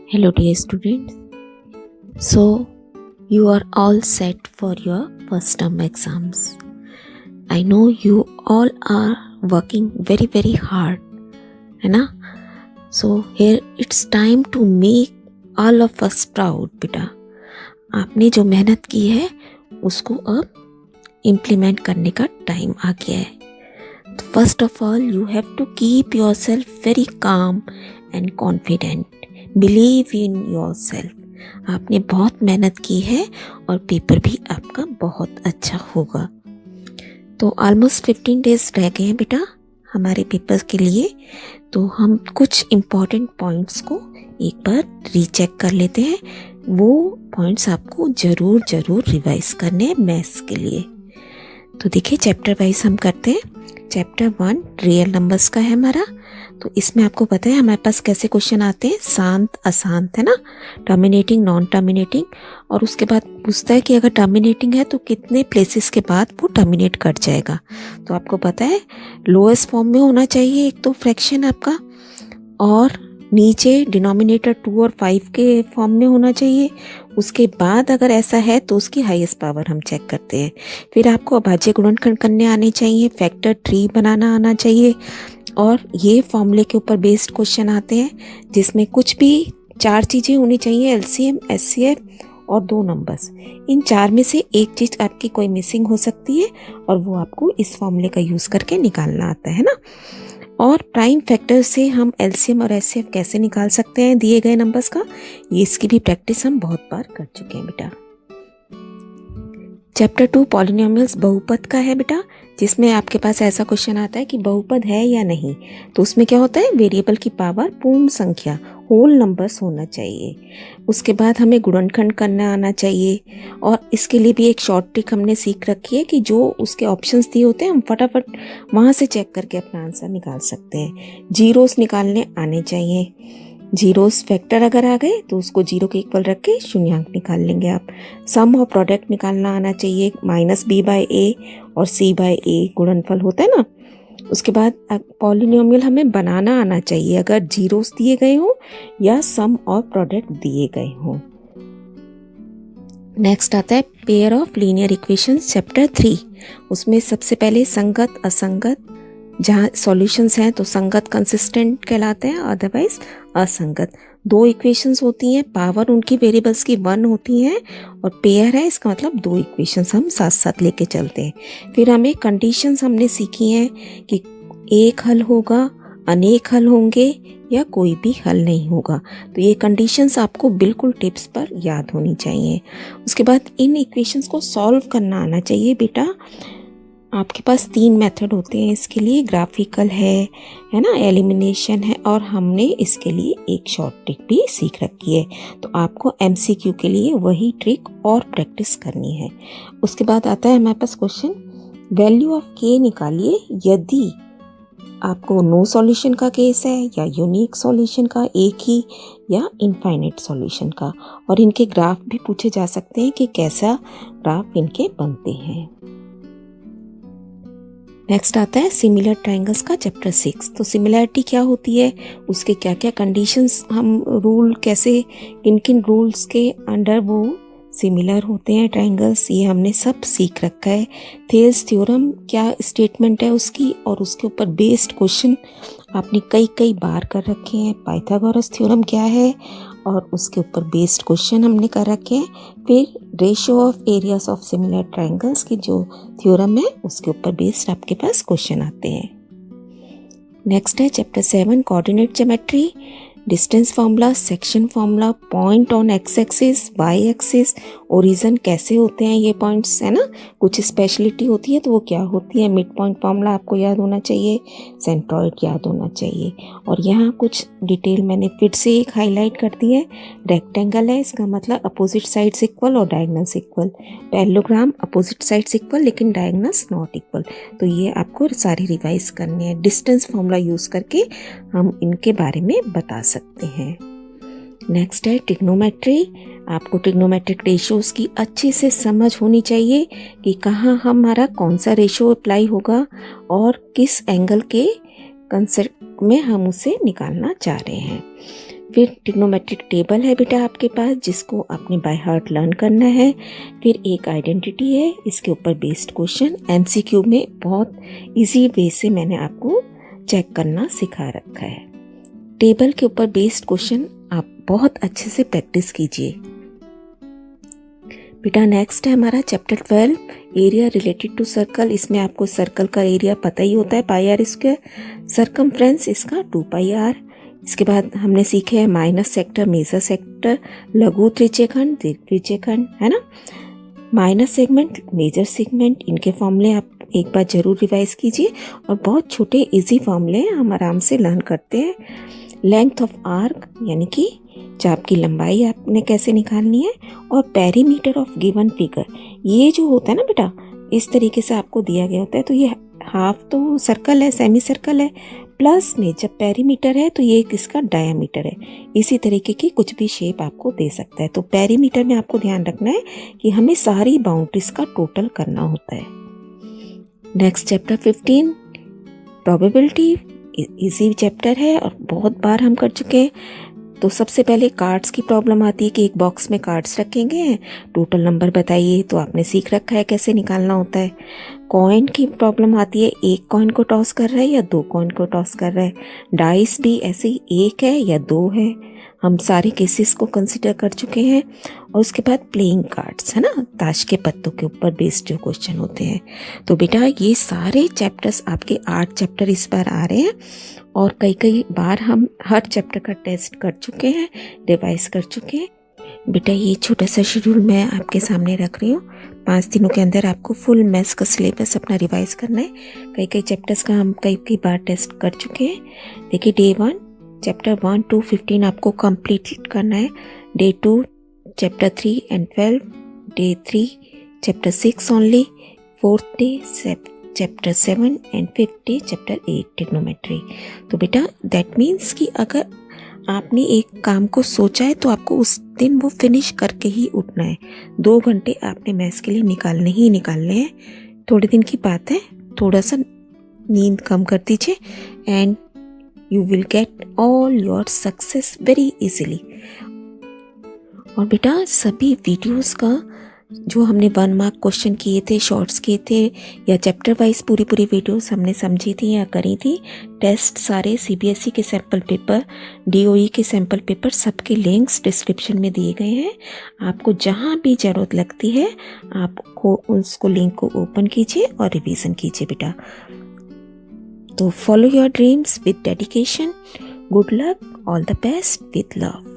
Hello dear students. So you are all set for your first term exams. I know you all are working very hard, है ना? So here it's time to make all of us proud बेटा. आपने जो मेहनत की है उसको अब इम्प्लीमेंट करने का टाइम आ गया है. तो first of all you have to keep yourself very calm and confident. Believe in yourself. आपने बहुत मेहनत की है और पेपर भी आपका बहुत अच्छा होगा. तो ऑलमोस्ट 15 डेज रह गए हैं बेटा हमारे पेपर के लिए. तो हम कुछ इम्पॉर्टेंट पॉइंट्स को एक बार रीचेक कर लेते हैं. वो पॉइंट्स आपको ज़रूर रिवाइज करने हैं मैथ्स के लिए. तो देखिए चैप्टर वाइज हम करते हैं. चैप्टर 1 रियल नंबर्स का है हमारा. तो इसमें आपको पता है हमारे पास कैसे क्वेश्चन आते हैं, शांत अशांत, है ना, टर्मिनेटिंग नॉन टर्मिनेटिंग. और उसके बाद पूछता है कि अगर टर्मिनेटिंग है तो कितने प्लेसेस के बाद वो टर्मिनेट कर जाएगा. तो आपको पता है लोएस्ट फॉर्म में होना चाहिए एक तो फ्रैक्शन आपका, और नीचे डिनोमिनेटर 2 और 5 के फॉर्म में होना चाहिए. उसके बाद अगर ऐसा है तो उसकी हाईएस्ट पावर हम चेक करते हैं. फिर आपको अभाज्य गुणनखंड करने आने चाहिए, फैक्टर 3 बनाना आना चाहिए. और ये फॉर्मूले के ऊपर बेस्ड क्वेश्चन आते हैं जिसमें कुछ भी 4 चीज़ें होनी चाहिए, एलसीएम, एचसीएफ और 2 नंबर्स. इन 4 में से एक चीज़ आपकी कोई मिसिंग हो सकती है और वो आपको इस फॉर्मूले का यूज़ करके निकालना आता है ना. और प्राइम फैक्टर से हम एलसीएम और एचसीएफ कैसे निकाल सकते हैं दिए गए नंबर्स का, ये इसकी भी प्रैक्टिस हम बहुत बार कर चुके हैं बेटा. चैप्टर 2 पॉलिनोमियल्स बहुपद का है बेटा, जिसमें आपके पास ऐसा क्वेश्चन आता है कि बहुपद है या नहीं. तो उसमें क्या होता है, वेरिएबल की पावर पूर्ण संख्या होल नंबर्स होना चाहिए. उसके बाद हमें गुणनखंड करना आना चाहिए. और इसके लिए भी एक शॉर्ट ट्रिक हमने सीख रखी है कि जो उसके ऑप्शंस दिए होते हैं हम फटाफट वहाँ से चेक करके अपना आंसर निकाल सकते हैं. जीरोस निकालने आने चाहिए. जीरोस फैक्टर अगर आ गए तो उसको जीरो के इक्वल रख के शून्यांक निकाल लेंगे आप. सम और प्रोडक्ट निकालना आना चाहिए. -b/a और c/a गुणनफल होता है ना. उसके बाद पॉलिनोमियल हमें बनाना आना चाहिए अगर जीरोस दिए गए हों या सम और प्रोडक्ट दिए गए हों. नेक्स्ट आता है pair of linear equations chapter 3. उसमें सबसे पहले संगत असंगत, जहाँ सॉल्यूशंस हैं तो संगत कंसिस्टेंट कहलाते हैं, अदरवाइज असंगत. 2 इक्वेशंस होती हैं, पावर उनकी वेरिएबल्स की 1 होती हैं और पेयर है, इसका मतलब 2 इक्वेशंस हम साथ साथ लेके चलते हैं. फिर हमें कंडीशंस हमने सीखी हैं कि एक हल होगा, अनेक हल होंगे या कोई भी हल नहीं होगा. तो ये कंडीशंस आपको बिल्कुल टिप्स पर याद होनी चाहिए. उसके बाद इन इक्वेशंस को सॉल्व करना आना चाहिए बेटा. आपके पास 3 मेथड होते हैं इसके लिए, ग्राफिकल है ना, एलिमिनेशन है, और हमने इसके लिए एक शॉर्ट ट्रिक भी सीख रखी है. तो आपको एमसीक्यू के लिए वही ट्रिक और प्रैक्टिस करनी है. उसके बाद आता है हमारे पास क्वेश्चन, वैल्यू ऑफ के निकालिए यदि आपको नो सॉल्यूशन का केस है या यूनिक सॉल्यूशन का एक ही या इनफाइनाइट सॉल्यूशन का. और इनके ग्राफ भी पूछे जा सकते हैं कि कैसा ग्राफ इनके बनते हैं. नेक्स्ट आता है सिमिलर ट्रायंगल्स का चैप्टर 6. तो सिमिलैरिटी क्या होती है, उसके क्या क्या कंडीशंस, हम रूल कैसे, किन किन रूल्स के अंडर वो सिमिलर होते हैं ट्रायंगल्स, ये हमने सब सीख रखा है. थेल्स थ्योरम क्या स्टेटमेंट है उसकी, और उसके ऊपर बेस्ड क्वेश्चन आपने कई बार कर रखे हैं. पाइथागोरस थ्योरम क्या है और उसके ऊपर बेस्ड क्वेश्चन हमने कर रखे हैं. फिर ratio of areas of similar triangles की जो थ्योरम है उसके ऊपर बेस्ड आपके पास क्वेश्चन आते हैं. नेक्स्ट है chapter 7 coordinate geometry, distance formula, section formula, point on X axis, Y axis, origin कैसे होते हैं ये पॉइंट्स, है ना, कुछ स्पेशलिटी होती है तो वो क्या होती है. मिड पॉइंट फार्मूला आपको याद होना चाहिए, सेंट्रॉइड याद होना चाहिए. और यहाँ कुछ डिटेल मैंने फिर से एक हाईलाइट कर दी है. रेक्टेंगल है, इसका मतलब अपोजिट साइड्स इक्वल और diagonals equal. Parallelogram opposite sides equal लेकिन डायगोनल्स नॉट इक्वल. तो ये आपको सारी रिवाइज करने हैं. डिस्टेंस फार्मूला यूज़ करके हम इनके बारे में बता सकते हैं. नेक्स्ट है ट्रिग्नोमेट्री. आपको ट्रिग्नोमेट्रिक रेशियोज की अच्छे से समझ होनी चाहिए कि कहाँ हमारा कौन सा रेशियो अप्लाई होगा और किस एंगल के कंसेप्ट में हम उसे निकालना चाह रहे हैं. फिर ट्रिग्नोमेट्रिक टेबल है बेटा आपके पास, जिसको आपने बाय हार्ट लर्न करना है। फिर एक आइडेंटिटी है, इसके ऊपर बेस्ड क्वेश्चन एमसीक्यू में बहुत इजी वे से मैंने आपको चेक करना सिखा रखा है। टेबल के ऊपर बेस्ड क्वेश्चन आप बहुत अच्छे से प्रैक्टिस कीजिए। बेटा नेक्स्ट है हमारा chapter 12 area related to circle. इसमें आपको सर्कल का एरिया पता ही होता है, पाई आर स्क्वायर, सर्कमफ्रेंस इसका 2 पाई आर। इसके बाद हमने सीखे हैं माइनर सेक्टर, मेजर सेक्टर, लघु त्रिज्यखंड, दीर्घ त्रिज्यखंड, है ना। माइनर सेगमेंट, मेजर सेगमेंट, इनके फॉर्मूले आप एक बार जरूर रिवाइज कीजिए और बहुत छोटे इजी फॉर्मूले हम आराम से लर्न करते हैं। लेंथ ऑफ आर्क यानी कि चाप की लंबाई आपने कैसे निकालनी है, और पेरीमीटर ऑफ गिवन फिगर, ये जो होता है ना बेटा इस तरीके से आपको दिया गया होता है। तो ये हाफ तो सर्कल है, सेमी सर्कल है, प्लस में जब पेरीमीटर है तो ये किसका डायामीटर है। इसी तरीके की कुछ भी शेप आपको दे सकता है। तो पेरीमीटर में आपको ध्यान रखना है कि हमें सारी बाउंड्रीज का टोटल करना होता है। Next chapter 15 probability, easy chapter है और बहुत बार हम कर चुके हैं। तो सबसे पहले कार्ड्स की प्रॉब्लम आती है कि एक बॉक्स में कार्ड्स रखेंगे, टोटल नंबर बताइए, तो आपने सीख रखा है कैसे निकालना होता है। कॉइन की प्रॉब्लम आती है, एक कॉइन को टॉस कर रहा है या 2 कॉइन को टॉस कर रहा है। डाइस भी ऐसे ही, एक है या 2 है। हम सारे केसेस को कंसिडर कर चुके हैं। और उसके बाद प्लेइंग कार्ड्स, है ना, ताश के पत्तों के ऊपर बेस्ड जो क्वेश्चन होते हैं। तो बेटा ये सारे चैप्टर्स आपके 8 चैप्टर इस बार आ रहे हैं और कई बार हम हर चैप्टर का टेस्ट कर चुके हैं, रिवाइज कर चुके हैं। बेटा ये छोटा सा शेड्यूल मैं आपके सामने रख रही हूँ। 5 दिनों के अंदर आपको फुल मैथ्स का सिलेबस अपना रिवाइज करना है। कई चैप्टर्स का हम कई बार टेस्ट कर चुके हैं। देखिए डे 1 चैप्टर 1 to 15 आपको कंप्लीट करना है। Day 2 chapter 3 and 12, day 3 chapter 6 only, 4th day chapter 7 and 5th day chapter 8 trigonometry. तो बेटा दैट मीन्स कि अगर आपने एक काम को सोचा है तो आपको उस दिन वो फिनिश करके ही उठना है। 2 घंटे आपने मैथ्स के लिए निकालने ही निकालने हैं। थोड़े दिन की बात है, थोड़ा सा नींद कम कर दीजिए and you will get all your success very easily. और बेटा सभी वीडियोस का जो हमने 1 मार्क क्वेश्चन किए थे, शॉर्ट्स किए थे या चैप्टर वाइज पूरी वीडियोस हमने समझी थी या करी थी, टेस्ट सारे सीबीएसई के सैम्पल पेपर, डीओई के सैम्पल पेपर, सबके लिंक्स डिस्क्रिप्शन में दिए गए हैं। आपको जहाँ भी ज़रूरत लगती है आपको उसको लिंक को ओपन कीजिए और रिवीजन कीजिए बेटा। तो follow your dreams with dedication. Good luck, all the best, with love.